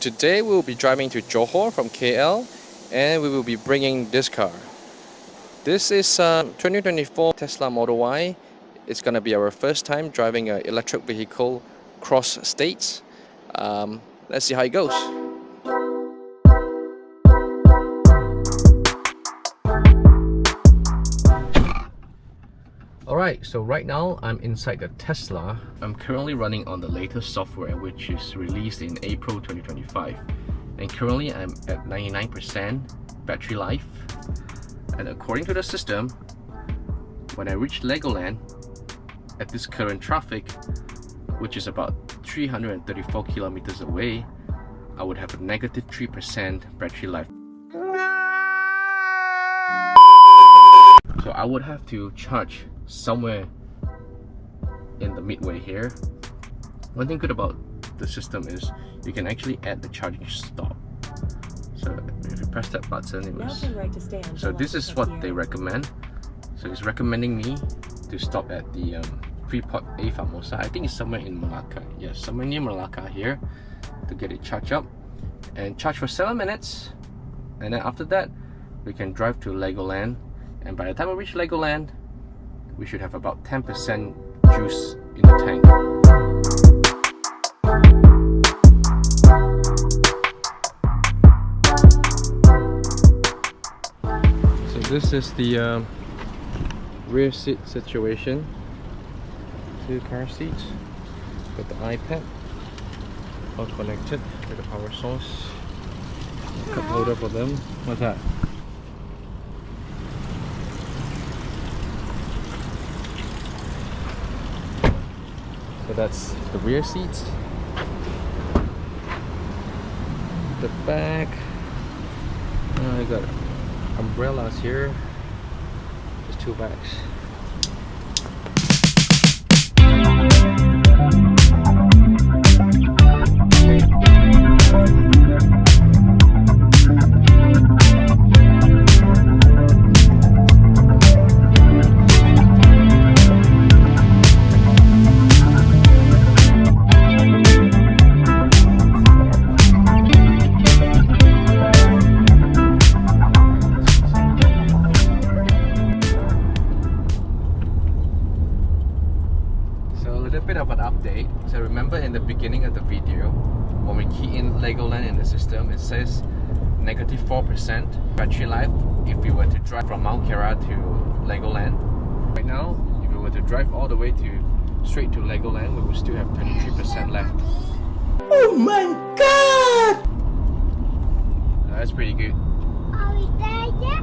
Today we will be driving to Johor from KL, and we will be bringing this car. This is 2024 Tesla Model Y. It's gonna be our first time driving an electric vehicle cross states. Let's see how it goes. Alright, so right now I'm inside the Tesla. I'm currently running on the latest software, which is released in April 2025. And currently I'm at 99% battery life. And according to the system, when I reach Legoland, at this current traffic, which is about 334 kilometers away, I would have a negative 3% battery life. So I would have to charge somewhere in the midway here. One thing good about the system is you can actually add the charging stop. So if you press that button, it was... So this is what they recommend. So it's recommending me to stop at the Freeport A Famosa. I think it's somewhere in Melaka. Yes, somewhere near Melaka here, to get it charged up and charge for 7 minutes. And then after that, we can drive to Legoland. And by the time we reach Legoland, we should have about 10% juice in the tank. So this is the rear seat situation. 2 car seats. Got the iPad, all connected with the power source. Cup holder for them. What's that? So that's the rear seats. The back, I got umbrellas here. There's 2 bags. Bit of an update. So remember in the beginning of the video, when we key in Legoland in the system, it says negative 4% battery life if we were to drive from Mount Kera to Legoland. Right now, if we were to drive all the way straight to Legoland, we will still have 23% left. Oh my god! That's pretty good. Are we there yet?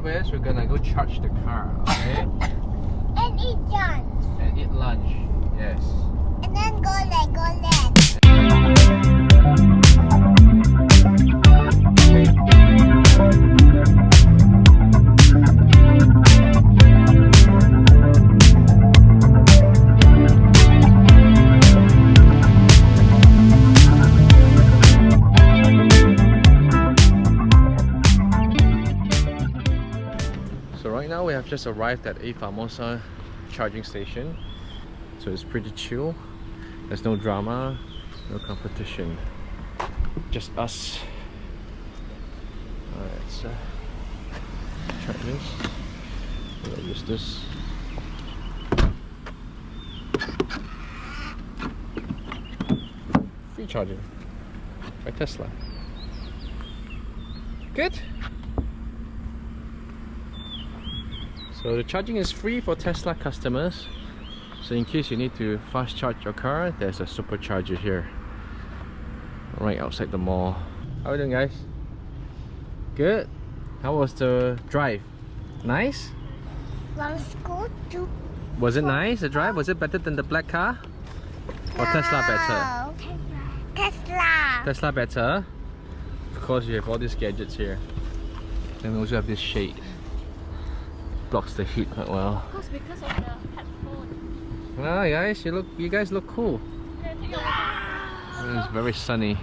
Is we're gonna go charge the car, okay? And eat lunch. And eat lunch, yes. And then go Legoland. Right now we have just arrived at A Famosa charging station, so it's pretty chill. There's no drama, no competition, just us. Alright, so charge this. We'll use this. Free charging by Tesla. Good. So the charging is free for Tesla customers. So in case you need to fast charge your car, there's a supercharger here, right outside the mall. How are you doing, guys? Good? How was the drive? Nice? From school to... Was it nice, the drive? Was it better than the black car? Or Tesla better? Tesla. Tesla better? Of course, you have all these gadgets here. Then we also have this shade. Blocks the heat quite well. Of course, because of the headphone. Ah, guys, you guys look cool. It's very sunny.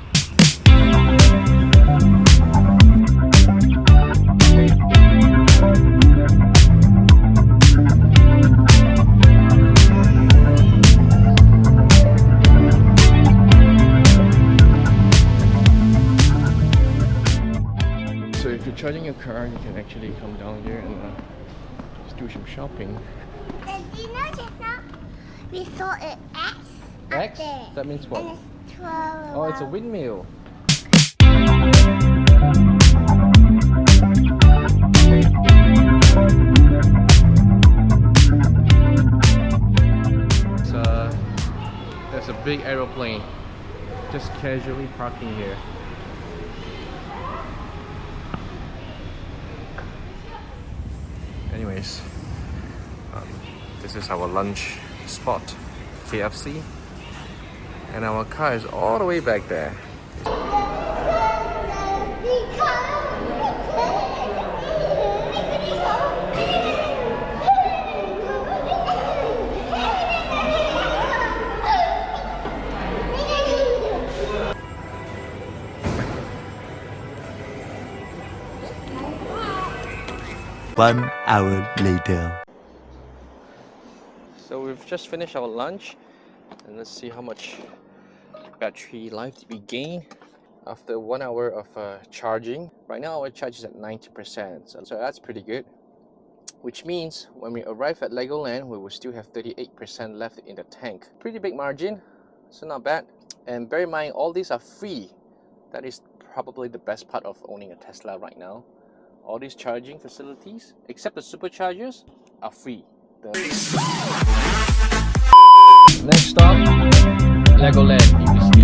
So if you're charging your car, you can actually come down here and just do some shopping. And do you know just now we saw an X up X? there. That means what? And it's 12. Oh, it's a windmill. There's a big aeroplane just casually parking here. Anyways, this is our lunch spot, KFC, and our car is all the way back there. One hour later. So we've just finished our lunch, and let's see how much battery life did we gain after 1 hour of charging. Right now our charge is at 90%, so that's pretty good. Which means when we arrive at Legoland, we will still have 38% left in the tank. Pretty big margin, so not bad. And bear in mind, all these are free. That is probably the best part of owning a Tesla right now. All these charging facilities, except the superchargers, are free. Next stop, Legoland, obviously.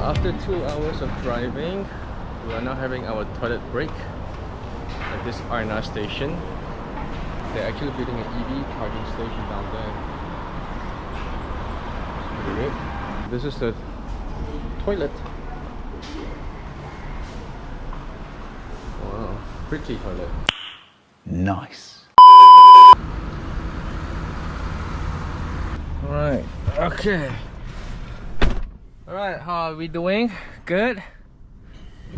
After 2 hours of driving, we are now having our toilet break at this R&R station. They're actually building an EV charging station down there. This is the toilet. Wow, pretty toilet. Nice. Alright, okay. Alright, how are we doing? Good?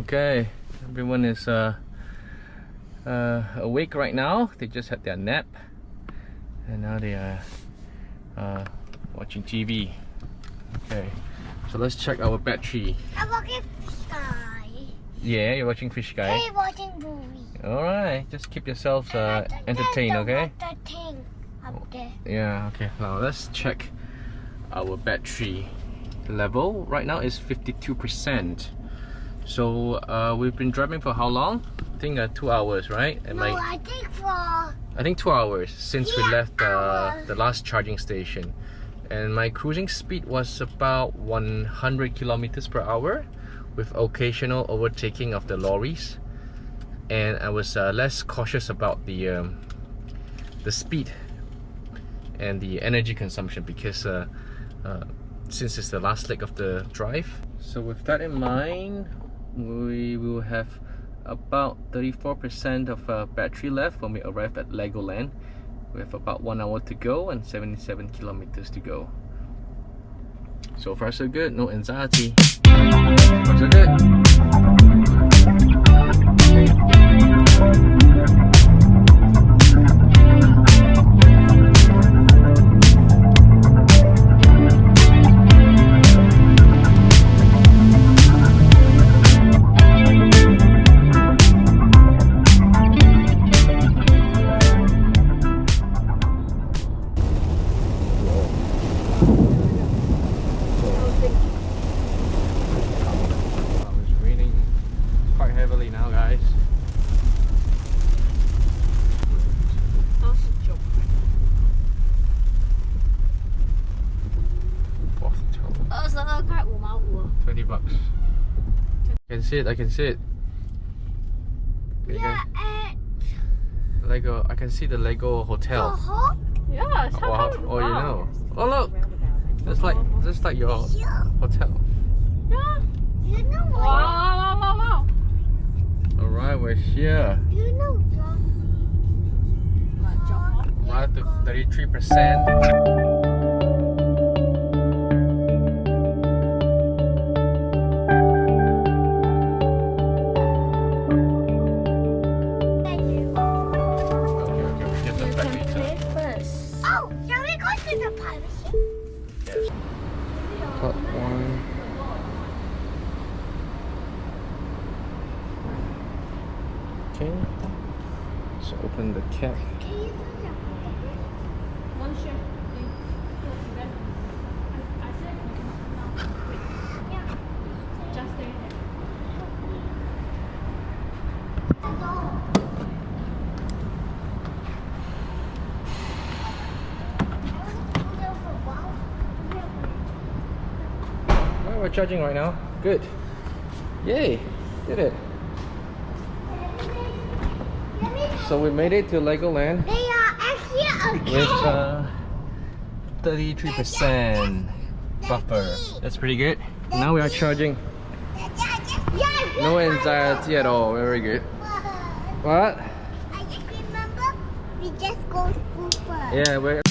Okay, everyone is awake right now. They just had their nap and now they are watching TV. Okay, so let's check our battery. I'm watching Fish Guy. Yeah, you're watching Fish Guy? Hey, watching movie. Alright, just keep yourselves entertained, okay? The thing up there. Yeah, okay. Now let's check our battery level. Right now is 52%. So we've been driving for how long? I think 2 hours, right? And No, I think 2 hours since we left hours. the last charging station. And my cruising speed was about 100 kilometers per hour with occasional overtaking of the lorries. And I was less cautious about the speed and the energy consumption because since it's the last leg of the drive. So with that in mind, we will have about 34% of battery left when we arrive at Legoland. We have about 1 hour to go and 77 kilometers to go. So far so good, no anxiety. So far so good. 20 bucks. I can see it, I can see it. Okay, Yeah, Lego, I can see the Lego hotel. Yeah, Oh, wow. Oh, you know. Oh look! That's like your hotel. Yeah. You know what? Wow. Alright, we're here. You know We're up to 33%. Okay, we get the back later. First. Oh, shall we go to the privacy? Yes. Top one. Okay. So open the cap. Can you do that? One share. I said you can now. Yeah. Just stay there. Alright, we're charging right now. Good. Yay! Did it. So we made it to Legoland They are actually with okay. 33% buffer. That's pretty good. Now we are charging. No anxiety at all. Very good. What? I just remember we just go school first. Yeah, we're